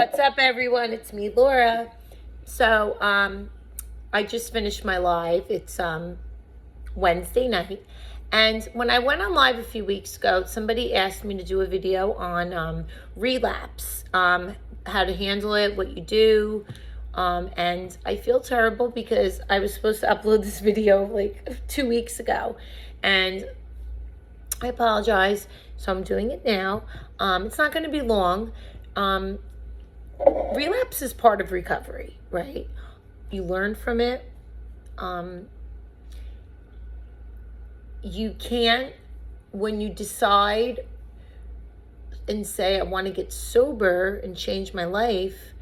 What's up, everyone? It's me, Laura. So, I just finished my live. It's Wednesday night, and when I went on live a few weeks ago, somebody asked me to do a video on relapse, how to handle it, what you do, and I feel terrible because I was supposed to upload this video like 2 weeks ago, and I apologize. So I'm doing it now. It's not going to be long. Relapse is part of recovery, right? You learn from it. You can't, when you decide and say, I want to get sober and change my life,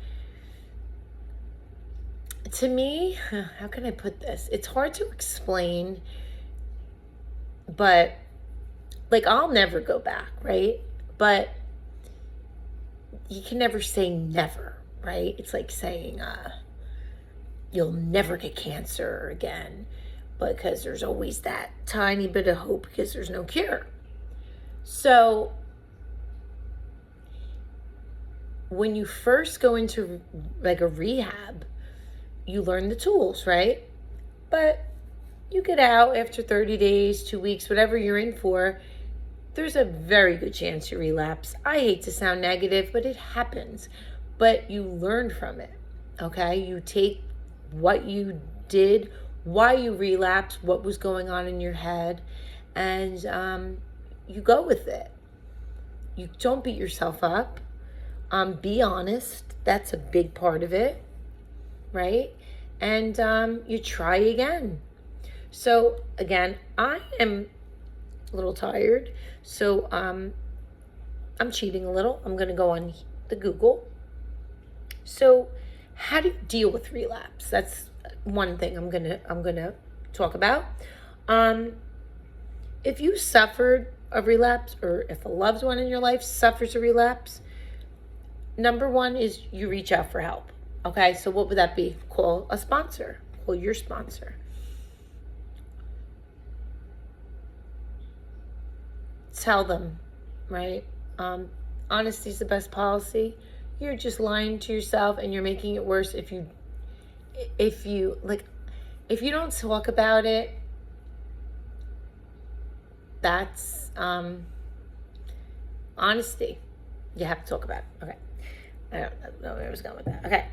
to me, how can I put this? It's hard to explain, but like, I'll never go back, right? But you can never say never, right? It's like saying you'll never get cancer again, because there's always that tiny bit of hope because there's no cure. So when you first go into like a rehab, you learn the tools, right? But you get out after 30 days, 2 weeks, whatever you're in for, there's a very good chance you relapse. I hate to sound negative, but it happens. But you learn from it, okay? You take what you did, why you relapsed, what was going on in your head, and you go with it. You don't beat yourself up. Be honest. That's a big part of it, right? And you try again. So, again, I am a little tired, so I'm cheating a little. I'm going to go on the Google. So, how do you deal with relapse? That's one thing I'm gonna talk about. If you suffered a relapse, or if a loved one in your life suffers a relapse, number one is you reach out for help. Okay, so what would that be? Call a sponsor. Call your sponsor. Tell them, right? Honesty is the best policy. You're just lying to yourself, and you're making it worse if you don't talk about it. That's honesty. You have to talk about it. Okay. I don't know where I was going with that. Okay.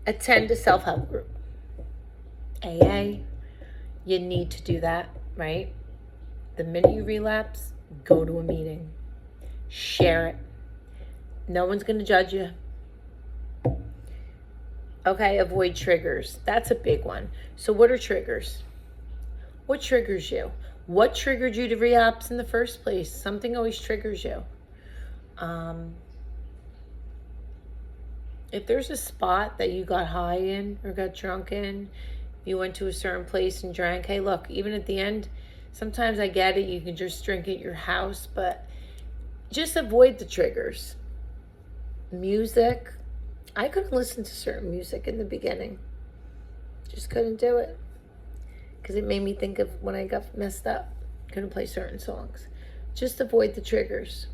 Attend a self-help group. AA. You need to do that, right? The minute you relapse, go to a meeting. Share it. No one's going to judge you. Okay, avoid triggers. That's a big one. So what are triggers? What triggers you? What triggered you to relapse in the first place? Something always triggers you. If there's a spot that you got high in or got drunk in, you went to a certain place and drank, hey, look, even at the end, sometimes I get it, you can just drink at your house, but just avoid the triggers. Music. I couldn't listen to certain music in the beginning. Just couldn't do it. Because it made me think of when I got messed up. Couldn't play certain songs. Just avoid the triggers.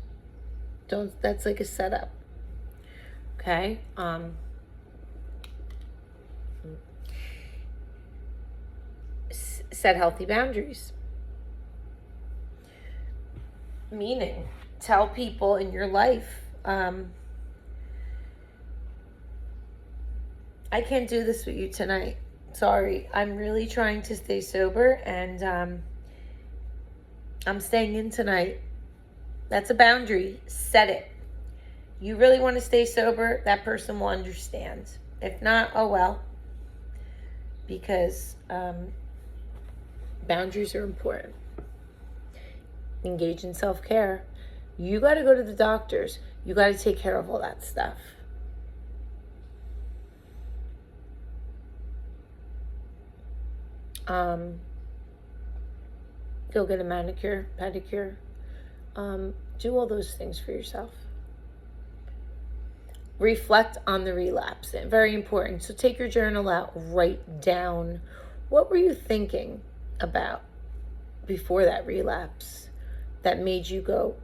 That's like a setup. Okay? Set healthy boundaries. Meaning, tell people in your life, I can't do this with you tonight. Sorry. I'm really trying to stay sober, and I'm staying in tonight. That's a boundary. Set it. You really want to stay sober, that person will understand. If not, oh well. Because boundaries are important. Engage in self-care. You got to go to the doctors. You got to take care of all that stuff. Go get a manicure, pedicure. Do all those things for yourself. Reflect on the relapse. Very important. So take your journal out. Write down, what were you thinking about before that relapse that made you go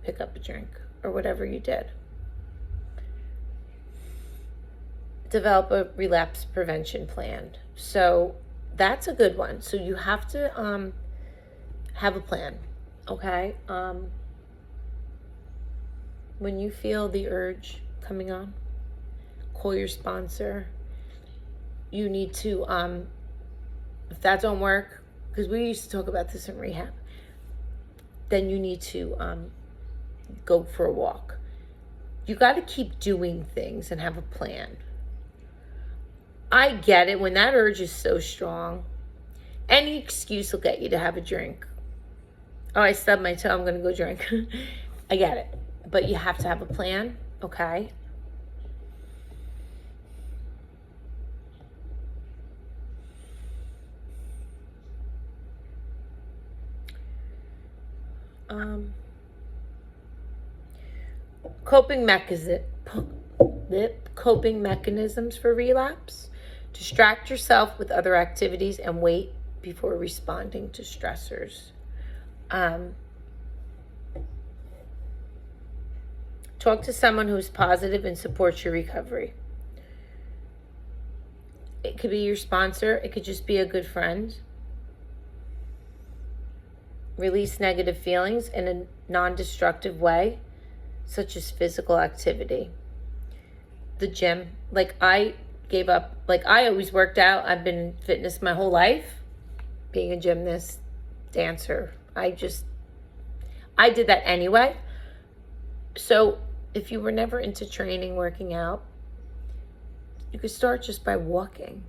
pick up a drink or whatever you did. develop a relapse prevention plan. So that's a good one. So you have to have a plan, okay? When you feel the urge coming on, call your sponsor. You need to, if that don't work, because we used to talk about this in rehab, then you need to go for a walk. You got to keep doing things and have a plan. I get it. When that urge is so strong, any excuse will get you to have a drink. Oh, I stubbed my toe, I'm going to go drink. I get it. But you have to have a plan, okay? Coping mechanisms for relapse. Distract yourself with other activities and wait before responding to stressors. Talk to someone who's positive and supports your recovery. It could be your sponsor. It could just be a good friend. Release negative feelings in a non-destructive way, such as physical activity. The gym. Like, I gave up. Like, I always worked out. I've been in fitness my whole life. Being a gymnast, dancer. I did that anyway. So if you were never into training, working out, you could start just by walking.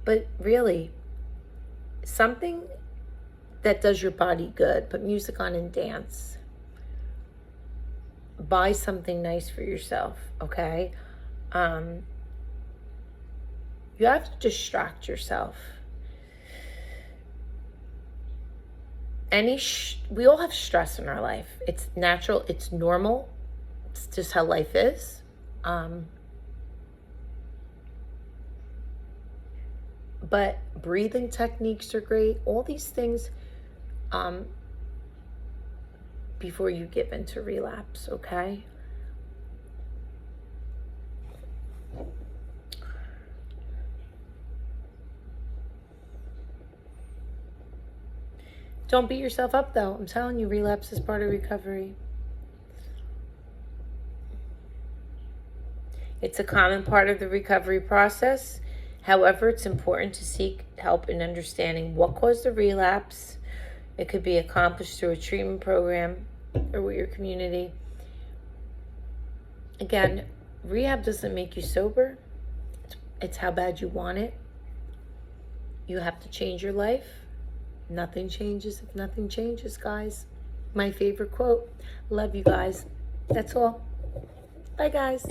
But really, something that does your body good. Put music on and dance. Buy something nice for yourself, okay? You have to distract yourself. We all have stress in our life. It's natural. It's normal. It's just how life is. But breathing techniques are great. All these things before you give into relapse, okay? Don't beat yourself up, though. I'm telling you, relapse is part of recovery. It's a common part of the recovery process. However, it's important to seek help in understanding what caused the relapse. It could be accomplished through a treatment program or with your community. Again, rehab doesn't make you sober. It's how bad you want it. You have to change your life. Nothing changes if nothing changes, guys. My favorite quote. Love you guys. That's all. Bye, guys.